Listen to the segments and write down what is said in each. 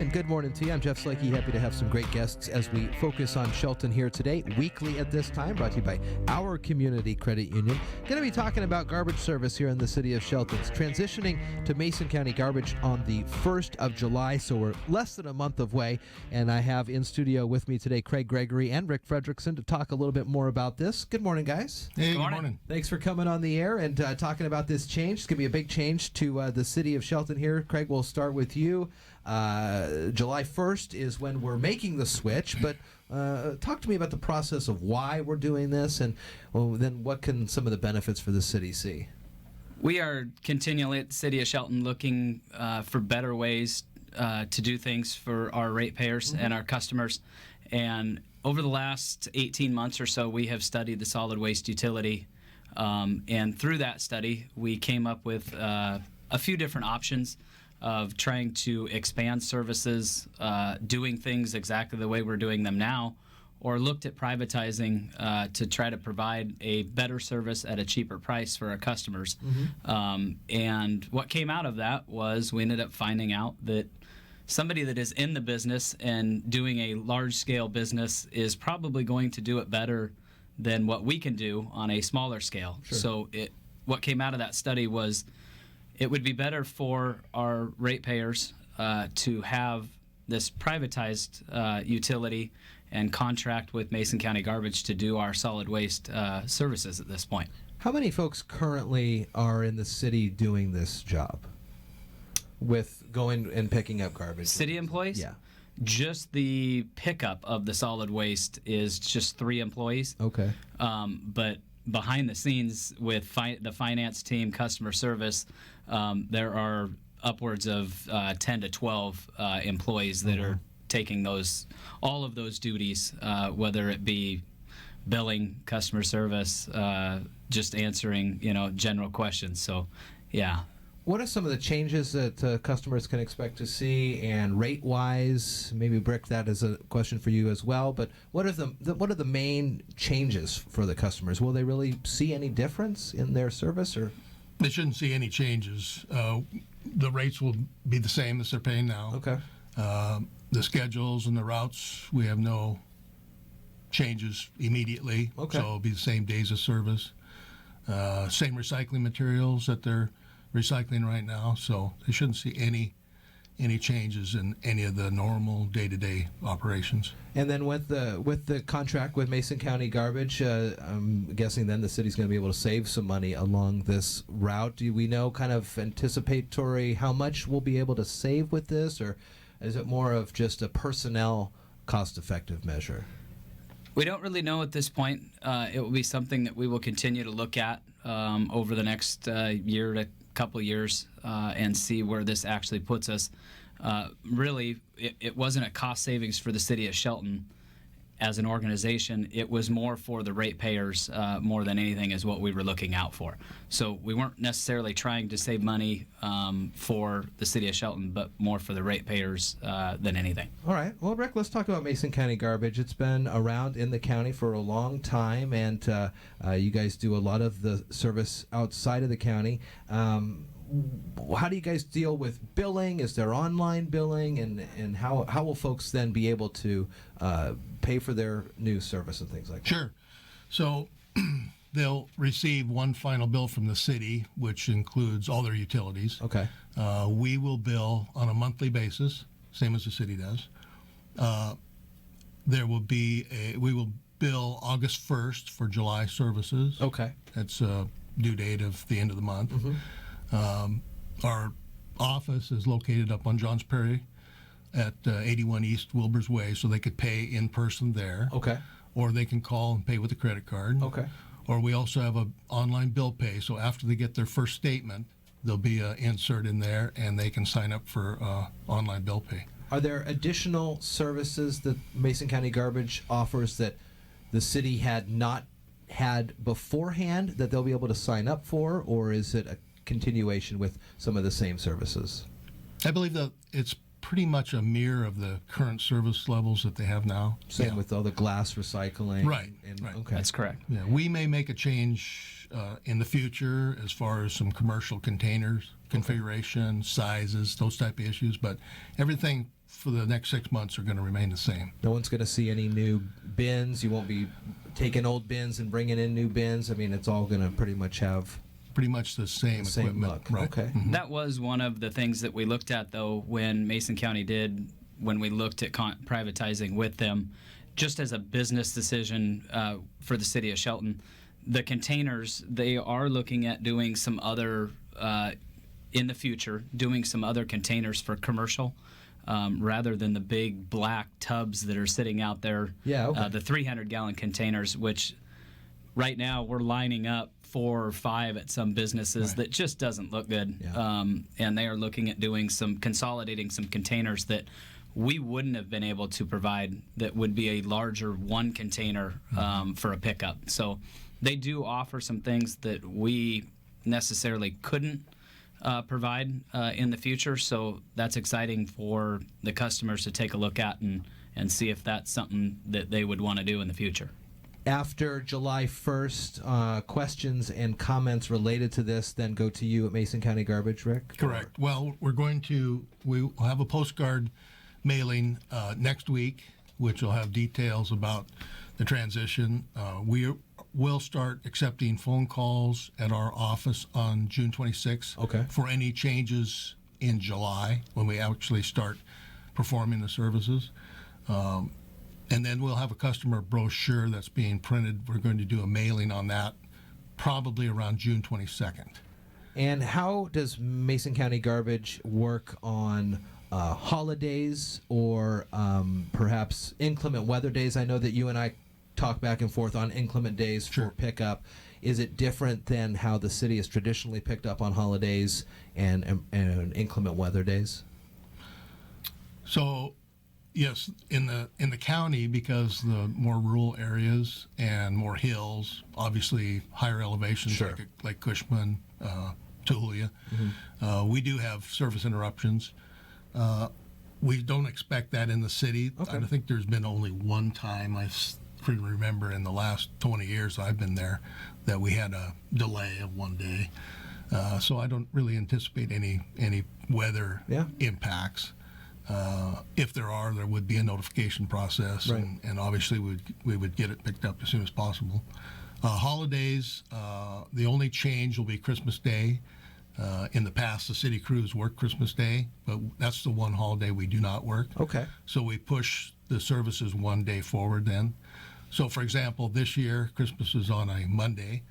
and good morning to you. I'm Jeff Slakey, happy to have some great guests as we focus on Shelton here today, weekly at this time, brought to you by our community credit union. Going to be talking about garbage service here in the city of Shelton. It's transitioning to Mason County Garbage on the 1st of July, so we're less than a month away, and I have in studio with me today Craig Gregory and Rick Fredrickson to talk a little bit more about this. Good morning, guys. Hey, good morning. Thanks for coming on the air and talking about this change. It's going to be a big change to the city of Shelton here. Craig, we'll start with you. July 1st is when we're making the switch, but talk to me about the process of why we're doing this, and then what can some of the benefits for the city see? We are continually at the city of Shelton looking for better ways to do things for our ratepayers and our customers. And over the last 18 months or so, we have studied the solid waste utility. And through that study, we came up with a few different options of trying to expand services, doing things exactly the way we're doing them now, or looked at privatizing to try to provide a better service at a cheaper price for our customers. And what came out of that was we ended up finding out that somebody that is in the business and doing a large-scale business is probably going to do it better than what we can do on a smaller scale. Sure. So what came out of that study was it would be better for our ratepayers to have this privatized utility and contract with Mason County Garbage to do our solid waste services at this point. How many folks currently are in the city doing this job with going and picking up garbage? City employees? Yeah. Just the pickup of the solid waste is just 3 employees. Okay. But behind the scenes with the finance team, customer service, there are upwards of 10 to 12 employees that are taking all of those duties, whether it be billing, customer service, just answering general questions. So, yeah. What are some of the changes that customers can expect to see, and rate-wise? Maybe Brick, that is a question for you as well. But what are the main changes for the customers? Will they really see any difference in their service, or They shouldn't see any changes. The rates will be the same as they're paying now. okay? The schedules and the routes, we have no changes immediately. Okay. So it'll be the same days of service. Same recycling materials that they're recycling right now, so they shouldn't see any changes in any of the normal day-to-day operations. And then with the contract with Mason County Garbage, I'm guessing then the city's going to be able to save some money along this route. Do we know kind of anticipatory how much we'll be able to save with this, or is it more of just a personnel cost-effective measure? We don't really know at this point. It will be something that we will continue to look at over the next year to couple years and see where this actually puts us. Really, it wasn't a cost savings for the city of Shelton as an organization. It was more for the ratepayers more than anything is what we were looking out for. So we weren't necessarily trying to save money for the city of Shelton, but more for the ratepayers than anything. All right. Well, Rick, let's talk about Mason County Garbage. It's been around in the county for a long time, and you guys do a lot of the service outside of the county. How do you guys deal with billing? Is there online billing? And how will folks then be able to pay for their new service and things like that? Sure. So they'll receive one final bill from the city, which includes all their utilities. Okay. We will bill on a monthly basis, same as the city does. We will bill August 1st for July services. Okay. That's a due date of the end of the month. Our office is located up on Johns Prairie at 81 East Wilbur's Way, so they could pay in person there. Okay. Or they can call and pay with a credit card. Okay. Or we also have an online bill pay, so after they get their first statement, there'll be an insert in there, and they can sign up for online bill pay. Are there additional services that Mason County Garbage offers that the city had not had beforehand that they'll be able to sign up for, or is it a continuation with some of the same services? I believe that it's pretty much a mirror of the current service levels that they have now. Same with all the glass recycling. Right. Okay. That's correct. Yeah, we may make a change in the future as far as some commercial containers, configuration, sizes, those type of issues, but everything for the next 6 months are going to remain the same. No one's going to see any new bins. You won't be taking old bins and bringing in new bins. I mean, it's all going to pretty much have Pretty much the same equipment. look. Right. Okay. Mhm. That was one of the things that we looked at, though, when Mason County when we looked at privatizing with them, just as a business decision for the city of Shelton. The containers, they are looking at doing some other, in the future, doing some other containers for commercial. Rather than the big black tubs that are sitting out there, the 300-gallon containers, which right now we're lining up 4 or 5 at some businesses that just doesn't look good. Yeah. And they are looking at doing consolidating some containers that we wouldn't have been able to provide, that would be a larger one container for a pickup. So they do offer some things that we necessarily couldn't provide in the future. So that's exciting for the customers to take a look at and see if that's something that they would want to do in the future. After July 1st, questions and comments related to this then go to you at Mason County Garbage, Rick? Correct. Well, we'll have a postcard mailing next week, which will have details about the transition. We will start accepting phone calls at our office on June 26th for any changes in July when we actually start performing the services. And then we'll have a customer brochure that's being printed. We're going to do a mailing on that probably around June 22nd. And how does Mason County Garbage work on holidays or perhaps inclement weather days? I know that you and I talk back and forth on inclement days for pickup. Is it different than how the city has traditionally picked up on holidays and inclement weather days? So, yes, in the county, because the more rural areas and more hills, obviously higher elevations like Cushman, Tulia, we do have service interruptions. We don't expect that in the city. I think there's been only one time I can remember in the last 20 years I've been there that we had a delay of one day. So I don't really anticipate any weather impacts. If there would be a notification process, and obviously we would get it picked up as soon as possible. Holidays, the only change will be Christmas Day. In the past, the city crews work Christmas Day, but that's the one holiday we do not work. Okay. So we push the services one day forward then. So, for example, this year, Christmas is on a Monday.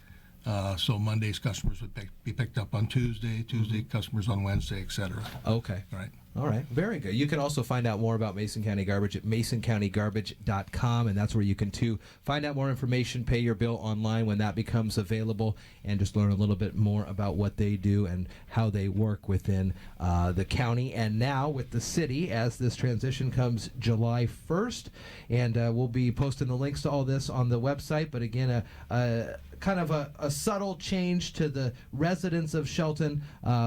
So Monday's customers would be picked up on Tuesday, customers on Wednesday, et cetera. Okay. Right. All right. Very good. You can also find out more about Mason County Garbage at masoncountygarbage.com, and that's where you can, too, find out more information, pay your bill online when that becomes available, and just learn a little bit more about what they do and how they work within the county and now with the city as this transition comes July 1st. And we'll be posting the links to all this on the website, but again, kind of a subtle change to the residents of Shelton.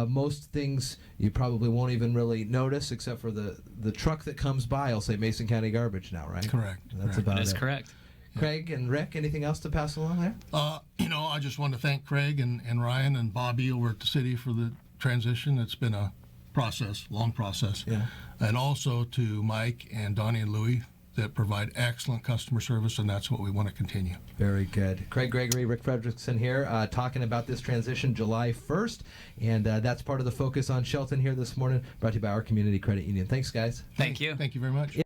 Most things you probably won't even really notice except for the truck that comes by. I'll say Mason County Garbage now, right? Correct. That's about it. That is correct. Craig and Rick, anything else to pass along there? I just want to thank Craig and Ryan and Bobby over at the city for the transition. It's been a long process. Yeah. And also to Mike and Donnie and Louie that provide excellent customer service, and that's what we want to continue. Very good. Craig Gregory, Rick Fredrickson here, talking about this transition July 1st, and that's part of the Focus on Shelton here this morning, brought to you by our Community Credit Union. Thanks, guys. Thank you. Thank you very much.